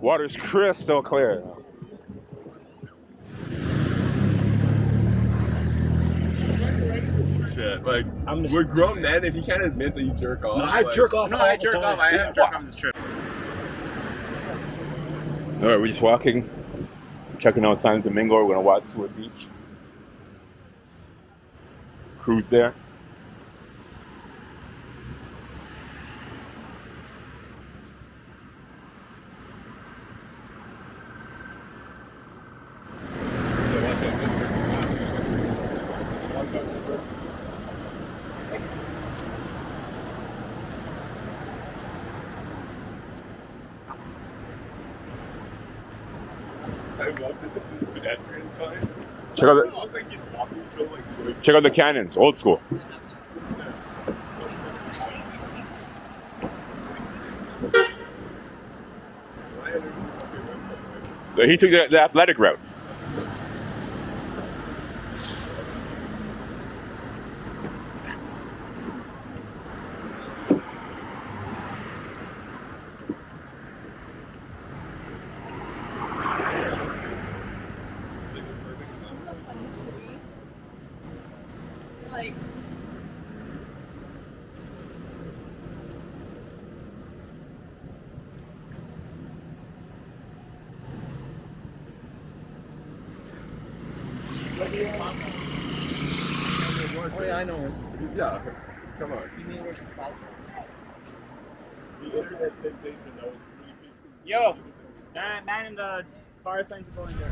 Water's crystal clear. Shit, like we're grown men. If you can't admit that you jerk off, No, I jerk off. No, I jerk off. I haven't jerked off this trip. All right, we're just walking, checking out Santo Domingo. We're gonna walk to a beach, cruise there. Check out the canyons, old school. He took the athletic route. Like, Oh yeah, I know him. Yeah, come on. Yo, man in the car thing to go in there.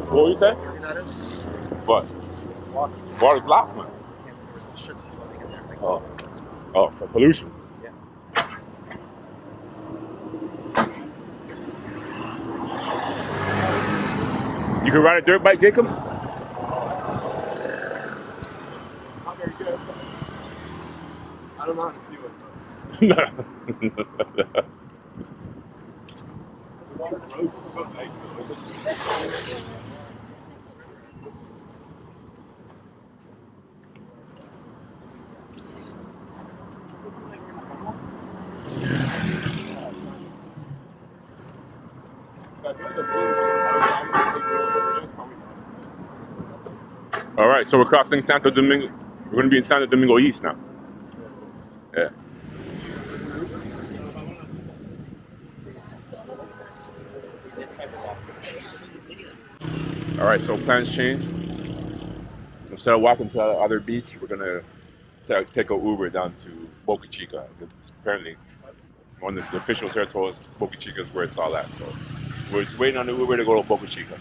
What were you saying? That is What? Water's black, man. there's shit floating in there. Like, Oh. Oh, for pollution. Yeah. You can ride a dirt bike, Jacob? Not very good. I don't know how to steal it. No. There's a lot of roads. It's so nice. All right, so we're crossing Santo Domingo. We're going to be in Santo Domingo East now. Yeah. All right, so plans change. Instead of walking to the other beach, we're going to take a Uber down to Boca Chica. It's apparently, one of the officials here told us Boca Chica is where it's all at. So we're just waiting on the Uber to go to Boca Chica.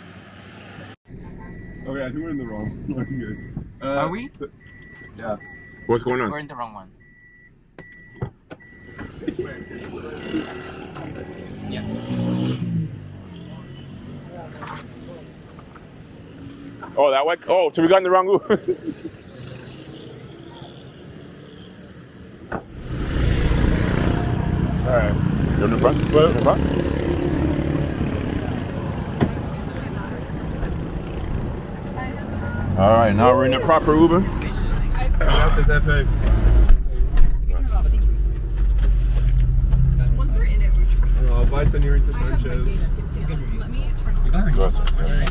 Okay, I think we're in the wrong one here. Are we? Yeah. What's going on? We're in the wrong one. Yeah. Oh, that way? Oh, so we got in the wrong Uber. All right. You're in the front? You're in the front? All right, now we're in the proper Uber. once we're in it, we're Bye, Senorita Sanchez. let me turn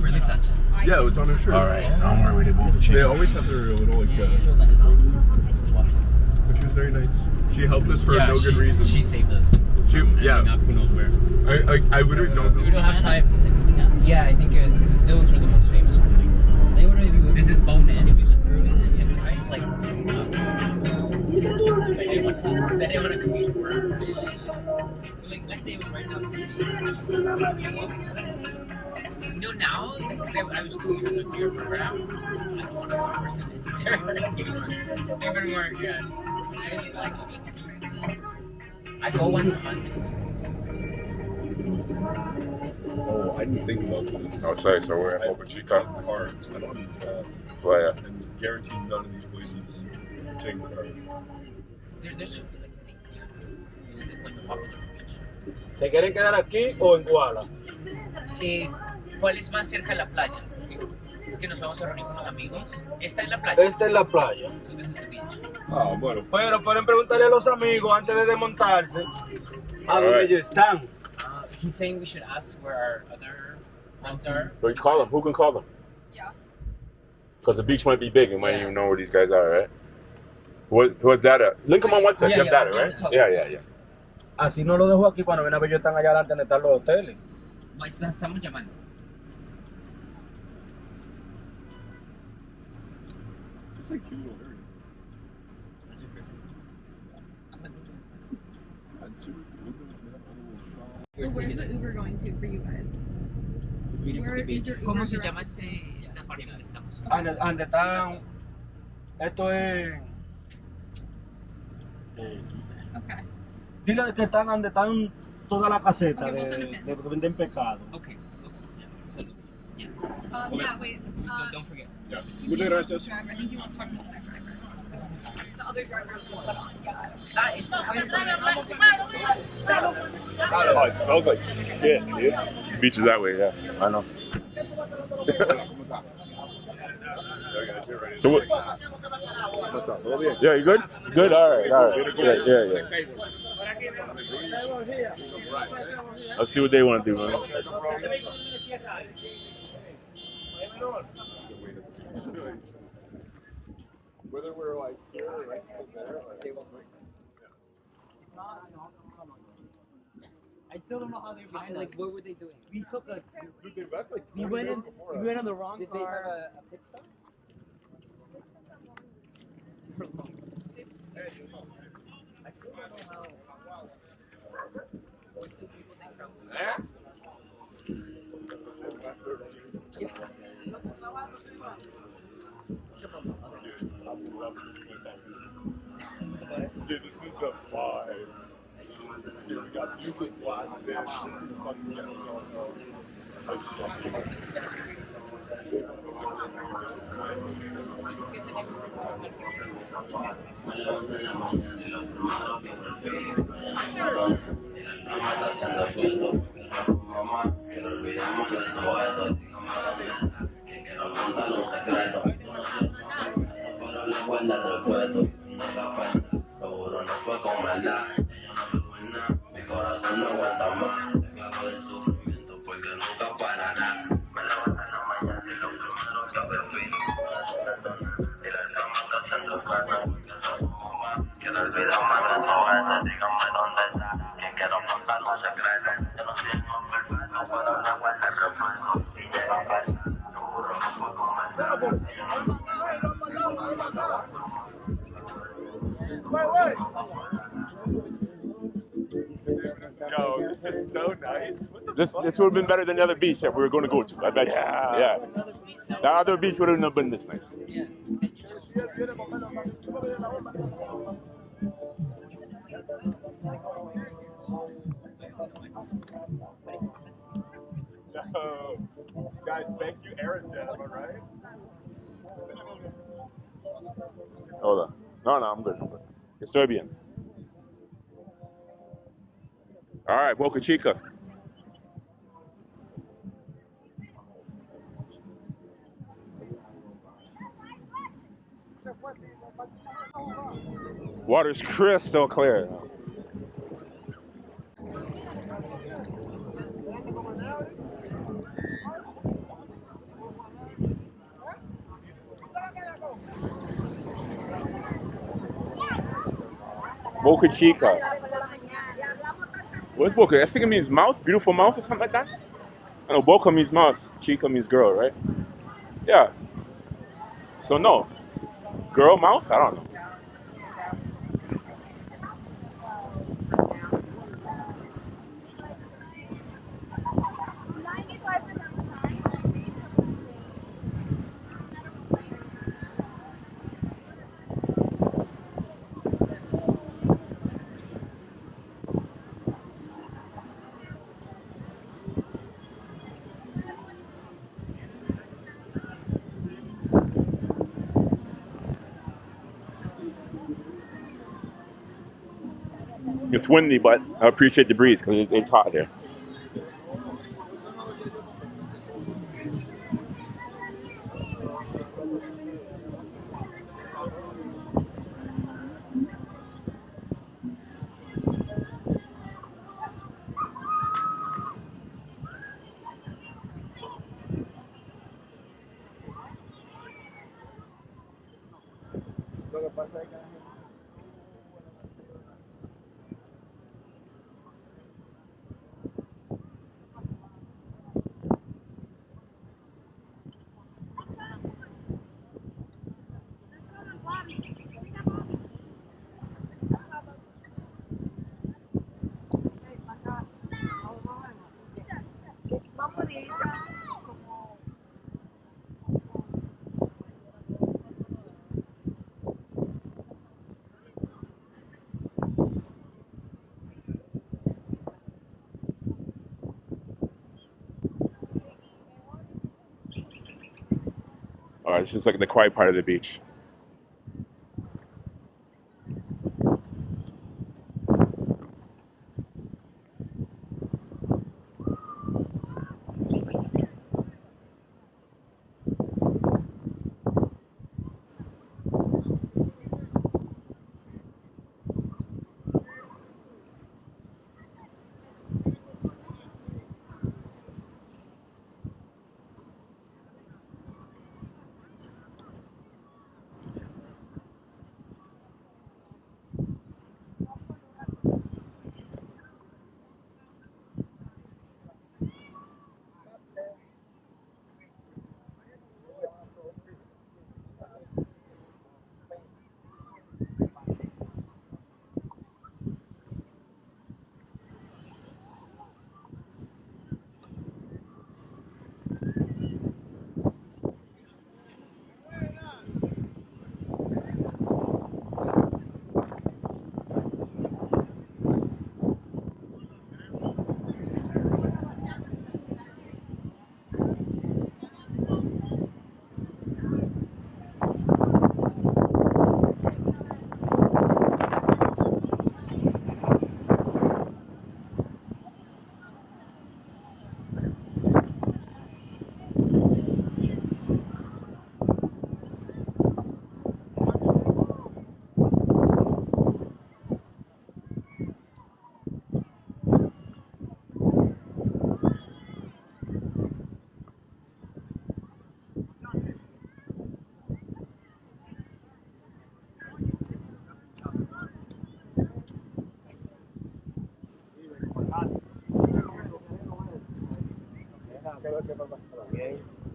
Really Sanchez. Yeah, it's on her shirt. All right, on our way to Boca Chica. They always have their little like. But she was very nice. She helped us for no good reason. She saved us. Yeah. Ending up who knows where. I literally don't know. We don't have time. Yeah, I think those are the most famous. This is bonus. Right? Like, said they want to compete for. Like, let's say it was right now. You know, now, like, say I was 2 years into your program, I don't want to 100% even more, yeah. I go once a month. Oh, I didn't think about this. Outside, so we're at Boca Chica. Cards. I don't need Well, yeah. and guaranteed none of these places take cards. There should be like an ATM. Isn't this like a popular convention? ¿Se quieren quedar aquí o en Guala? ¿Cuál es más cerca de la playa? Es que nos vamos a reunir con los amigos. Está en la playa. Esta es la playa. So this is the beach. Ah, bueno. Pero pueden preguntarle a los amigos antes de desmontarse a dónde Alright. ellos están. He's saying we should ask where our other friends are. But call them. Who can call them? Yeah. Because the beach might be big. You might Yeah. even know where these guys are, right? Who has data? Link them on WhatsApp. Yeah, You have yeah, data, yeah. right? Yeah. Así no lo dejo aquí cuando ven a ver ellos están allá adelante donde están los hoteles. Estamos llamando. It's a cute little area. And super cool. They have a little shop. Well, where's the Uber going to for you guys? Where is your Uber ¿Cómo se directed llama to? esta parte donde estamos? Donde están. Esto es. Okay. Dile que están donde están toda la caseta Ok, we'll send him in. de que venden pescado. Okay. Yeah. Yeah, wait. Don't forget. Yeah. You Muchas can gracias. drive. I think you want to talk to the other driver. The other driver is the one on. Yeah. Oh, it smells like shit, dude. Beach is that way, yeah. I know. So what? Yeah, you good? Good. All right. Yeah. Let's see what they want to do, man. Whether we're like here or right there, I still don't know how they find Like, what were they doing? We took a. that's like We went in. We went on the wrong Did they car. have a pit stop? Dude, this is the vibe. Dude, we got music blasting. This is fucking Yo, this is so nice. This would have been better than the other beach that we were going to go to. I bet you. Yeah. That other beach would have not been this nice. Yeah. Yo, guys, thank you, Aaron Jet, am I right? Hold on. No, I'm good. Estoy bien. All right, Boca Chica. Water's crystal clear. Boca Chica. What's Boca? I think it means mouth, beautiful mouth or something like that. I know Boca means mouth, Chica means girl, right? Yeah. So no. Girl mouth? I don't know. It's windy, but I appreciate the breeze because it's hot here. All right, this is like the quiet part of the beach.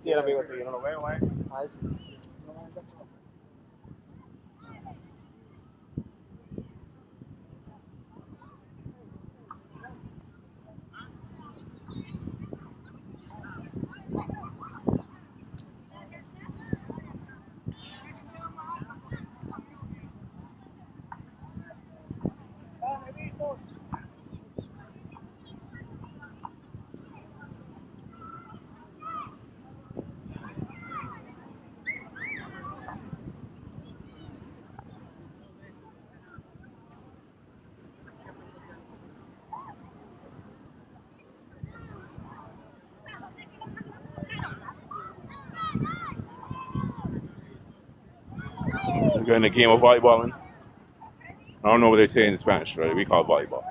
Sí, el amigo tuyo, no lo veo, ¿eh? Ah, sí. We're going to a game of volleyballing. I don't know what they say in Spanish, right? We call it volleyball.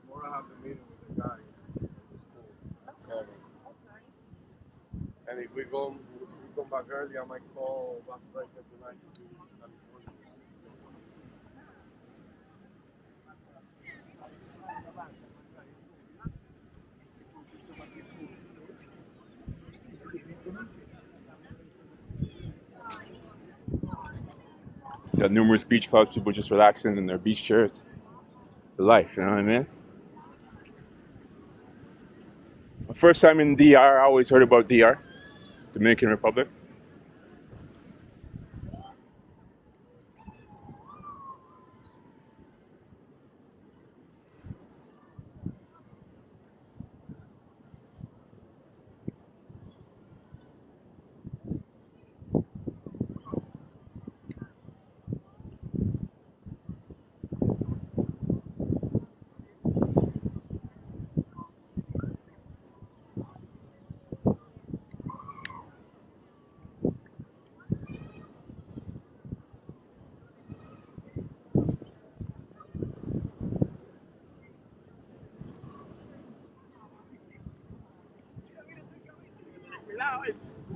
Tomorrow I have the meeting with the guy in the school. And if we come back early, I might call back breaker tonight to do California. You got numerous beach clubs, people just relaxing in their beach chairs. The life, you know what I mean? My first time in DR, I always heard about DR, Dominican Republic.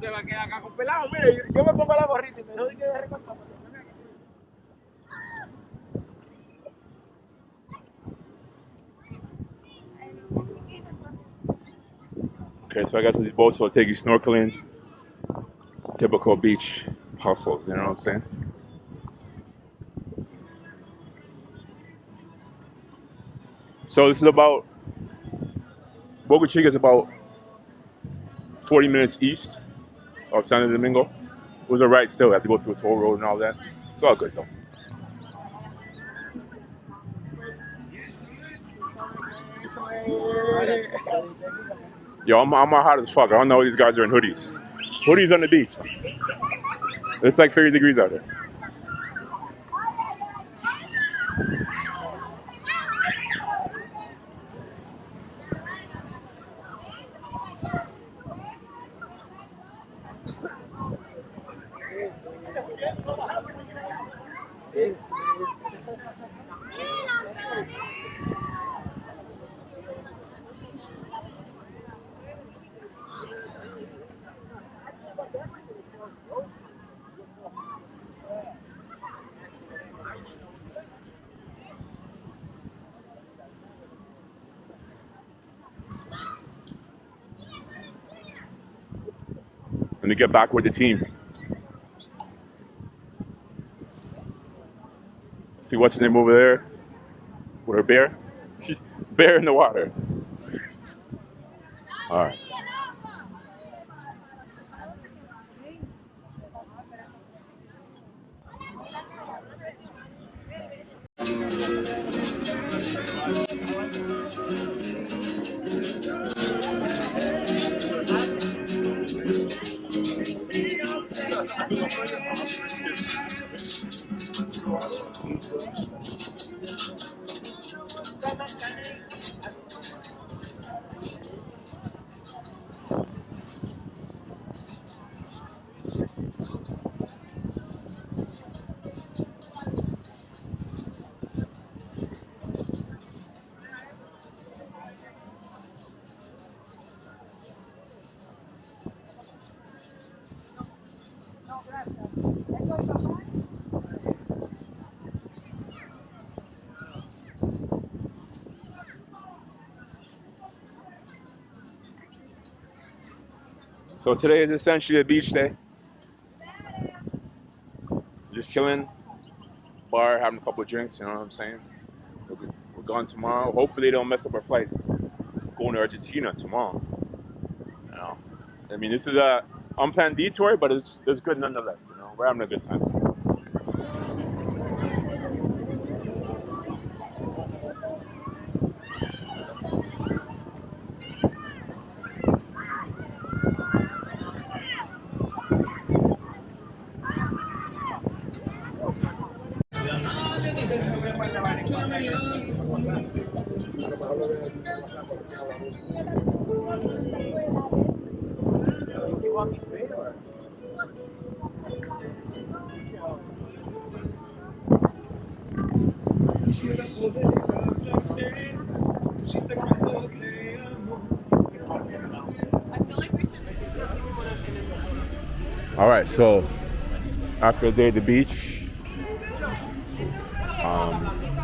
Usted va a quedar acá con pelado. Mire, yo me pongo la gorrita y me dijo que recortar. Okay, so I got some these boats will take you snorkeling. Typical beach hustles, you know what I'm saying? So this is about Boca Chica is about 40 minutes east of Santo Domingo. It was alright still. I have to go through a toll road and all that. It's all good though. Yo, I'm hot as fuck. I don't know these guys are in hoodies. Hoodies on the beach. It's like 30 degrees out there. Let me get back with the team. See what's the name over there? With a bear? Bear in the water. All right. So today is essentially a beach day. Just chilling, bar, having a couple of drinks, you know what I'm saying? We're going tomorrow. Hopefully they don't mess up our flight. Going to Argentina tomorrow. You know, I mean, this is a unplanned detour, but it's good nonetheless. You know, we're having a good time. All right, so after a day at the beach,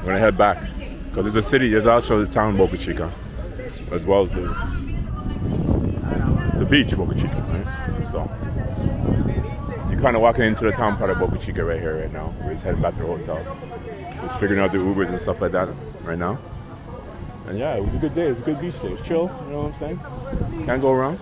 we're gonna head back because there's a city. There's also the town Boca Chica, as well as the beach Boca Chica. Right? So you're kind of walking into the town part of Boca Chica right here, right now. We're just heading back to the hotel. Just figuring out the Ubers and stuff like that right now. And yeah, it was a good day. It was a good beach day. It was chill. You know what I'm saying? Can't go wrong.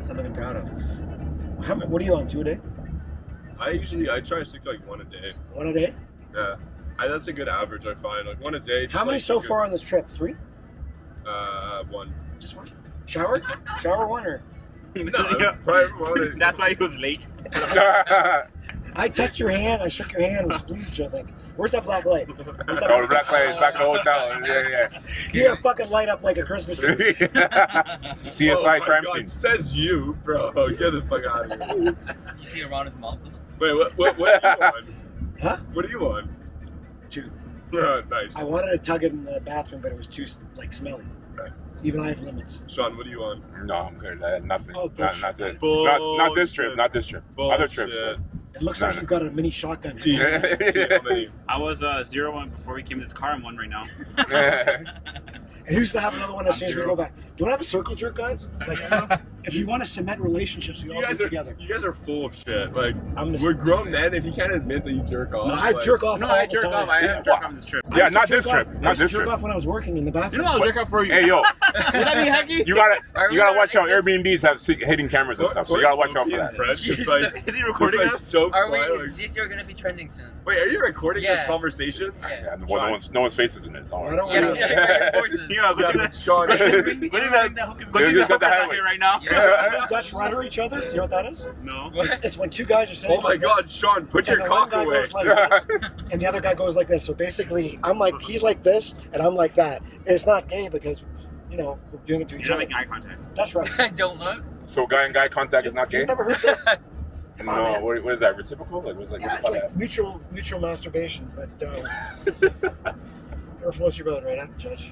Something I'm proud of. What are you on, 2 a day? I try to stick to like 1 a day. 1 a day? Yeah. That's a good average, I find. Like 1 a day. How many so far on this trip? 3? 1. Just 1? Shower? Shower one or? No, private water. That's why he was late. I touched your hand. I shook your hand with bleach, I think. Where's that black light? Where's that Oh, the black light is back in the hotel. Yeah, You gotta fucking light up like a Christmas tree. yeah. Oh CSI my crime God, scene. says you, bro. Get the fuck out of here. You see around his mouth. Wait, what are you on? Huh? What are you on? Two. Nice. I wanted to tug it in the bathroom, but it was too like smelly. Right. Even I have limits. Sean, what are you on? No, I'm good. Nothing. Oh, not this. bullshit. Not this trip. Not this trip. Other trips. Bullshit. It looks like you've got a mini shotgun. T, how many? I was 0-1 before we came to this car. I'm 1 right now. And who's to have another one as soon as we go back? Do you want to have a circle jerk, guys? Like, if you want to cement relationships, we all do it together. You guys are full of shit. Like, I'm gonna- we're grown men. If you can't admit that you jerk off, I like, jerk off No, all I the jerk time. off. I haven't jerked off on this trip. Yeah, not this trip. I Not used to this jerk trip. off when I was working in the You bathroom. know I'll jerk off for you. Hey, yo, Would that be hecky? you gotta watch out. Airbnbs have hidden cameras and stuff, so you gotta watch out for that. French, it's like, Is he recording it's like us? so Are we? quiet, like- These are gonna be trending soon. Wait, are you recording this Yeah. conversation? Yeah, well, no one's face is in it. Don't Why worry. don't we? Yeah, voices. Yeah, go Yeah, do but that. Sean, Go do that. Go do just got that the right highway. here right now. Yeah. Dutch rudder each other? Do you know what that is? No. It's when two guys are sitting oh my like God, this, Sean, put and your the one cock guy away. goes like this, and the other guy goes like this. So basically, he's like this, and I'm like that. And it's not gay because, we're doing it to each You're not other. making eye contact. Dutch rudder. Don't look. So guy and guy contact is not gay? You've never heard this? Come on, No, man. what is that? Reciprocal? Like what's Yeah, it's like mutual masturbation, but whatever floats your boat, right, Judge?